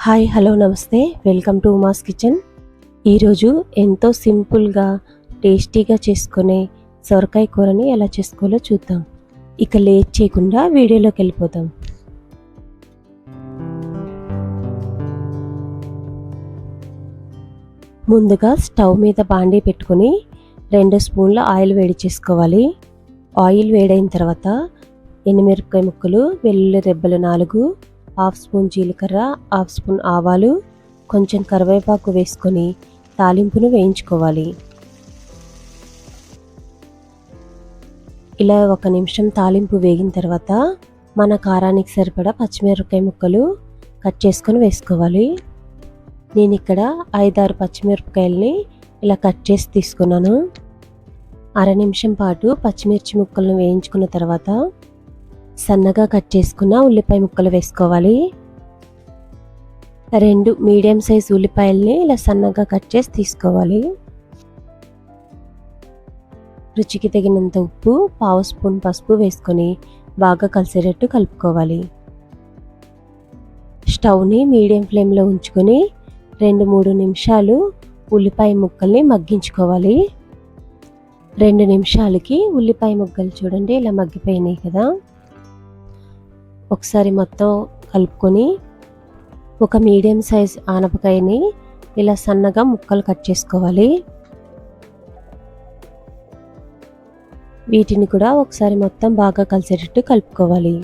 Hi hello నమస్తే, welcome to Uma's kitchen. ఈరోజు ఎంతో సింపుల్గా టేస్టీగా చేసుకునే సొరకాయ కూరని ఎలా చేసుకోవాలో చూద్దాం. ఇక లేట్ చేయకుండా వీడియోలోకి వెళ్ళిపోదాం. ముందుగా స్టవ్ మీద బాండీ పెట్టుకొని 2 స్పూన్ల ఆయిల్ వేడి చేసుకోవాలి. ఆయిల్ వేడైన తర్వాత ఎండుమిరపకాయ ముక్కలు, వెల్లుల్లి రెబ్బలు 4, 1/2 స్పూన్ జీలకర్ర, 1/2 స్పూన్ ఆవాలు, కొంచెం కరివేపాకు వేసుకొని తాలింపును వేయించుకోవాలి. ఇలా 1 నిమిషం తాలింపు వేగిన తర్వాత మన కారానికి సరిపడా పచ్చిమిరపకాయ ముక్కలు కట్ చేసుకొని వేసుకోవాలి. నేను ఇక్కడ 5-6 పచ్చిమిరపకాయలని ఇలా కట్ చేసి తీసుకున్నాను. అర నిమిషం పాటు పచ్చిమిర్చి ముక్కలను వేయించుకున్న తర్వాత సన్నగా కట్ చేసుకున్న ఉల్లిపాయ ముక్కలు వేసుకోవాలి. 2 మీడియం సైజ్ ఉల్లిపాయల్ని ఇలా సన్నగా కట్ చేసి తీసుకోవాలి. రుచికి తగినంత ఉప్పు, 1/2 స్పూన్ పసుపు వేసుకొని బాగా కలిసేటట్టు కలుపుకోవాలి. స్టవ్ని మీడియం ఫ్లేమ్లో ఉంచుకొని 2-3 నిమిషాలు ఉల్లిపాయ ముక్కల్ని మగ్గించుకోవాలి. 2 నిమిషాలకి ఉల్లిపాయ ముక్కలు చూడండి ఇలా మగ్గిపోయినాయి కదా. ఒకసారి మొత్తం కలుపుకొని ఒక మీడియం సైజ్ ఆనపకాయని ఇలా సన్నగా ముక్కలు కట్ చేసుకోవాలి. వీటిని కూడా ఒకసారి మొత్తం బాగా కలిసేటట్టు కలుపుకోవాలి.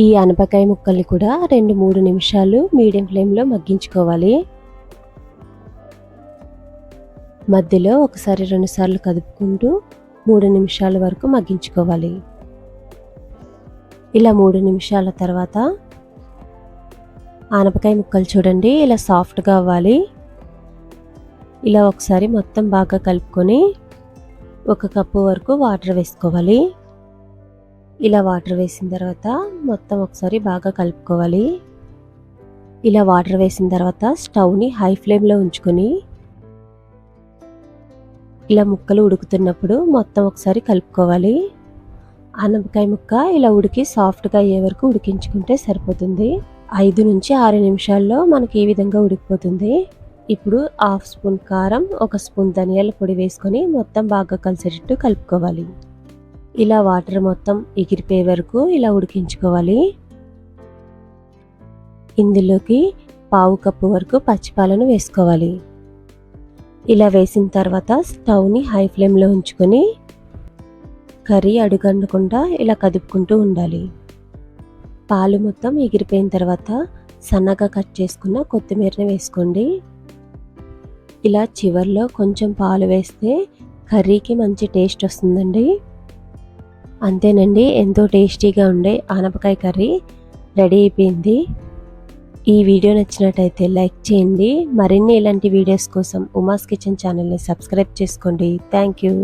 ఈ ఆనపకాయ ముక్కల్ని కూడా 2-3 నిమిషాలు మీడియం ఫ్లేమ్లో మగ్గించుకోవాలి. మధ్యలో ఒకసారి 2 సార్లు కదుపుకుంటూ 3 నిమిషాల వరకు మగ్గించుకోవాలి. ఇలా 3 నిమిషాల తర్వాత ఆనపకాయ ముక్కలు చూడండి ఇలా సాఫ్ట్గా అవ్వాలి. ఇలా ఒకసారి మొత్తం బాగా కలుపుకొని 1 కప్పు వరకు వాటర్ వేసుకోవాలి. ఇలా వాటర్ వేసిన తర్వాత మొత్తం ఒకసారి బాగా కలుపుకోవాలి. ఇలా వాటర్ వేసిన తర్వాత స్టవ్ని హై ఫ్లేమ్లో ఉంచుకొని ఇలా ముక్కలు ఉడుకుతున్నప్పుడు మొత్తం ఒకసారి కలుపుకోవాలి. ఆనపకాయ ముక్క ఇలా ఉడికి సాఫ్ట్గా అయ్యే వరకు ఉడికించుకుంటే సరిపోతుంది. 5-6 నిమిషాల్లో మనకి ఈ విధంగా ఉడికిపోతుంది. ఇప్పుడు 1/2 స్పూన్ కారం, 1 స్పూన్ ధనియాల పొడి వేసుకొని మొత్తం బాగా కలిసేటట్టు కలుపుకోవాలి. ఇలా వాటర్ మొత్తం ఎగిరిపోయే వరకు ఇలా ఉడికించుకోవాలి. ఇందులోకి 1/2 కప్పు వరకు పచ్చిపాలను వేసుకోవాలి. ఇలా వేసిన తర్వాత స్టవ్ని హై ఫ్లేమ్లో ఉంచుకొని కర్రీ అడుగంటకుండా ఇలా కదుపుకుంటూ ఉండాలి. పాలు మొత్తం ఎగిరిపోయిన తర్వాత సన్నగా కట్ చేసుకున్న కొత్తిమీరని వేసుకోండి. ఇలా చివర్లో కొంచెం పాలు వేస్తే కర్రీకి మంచి టేస్ట్ వస్తుందండి. అంతేనండి, ఎంతో టేస్టీగా ఉండే ఆనపకాయ కర్రీ రెడీ అయిపోయింది. ఈ వీడియో నచ్చినట్టయితే లైక్ చేయండి. మరిన్ని ఇలాంటి వీడియోస్ కోసం ఉమాస్ కిచెన్ ఛానల్ని సబ్స్క్రైబ్ చేసుకోండి. Thank you.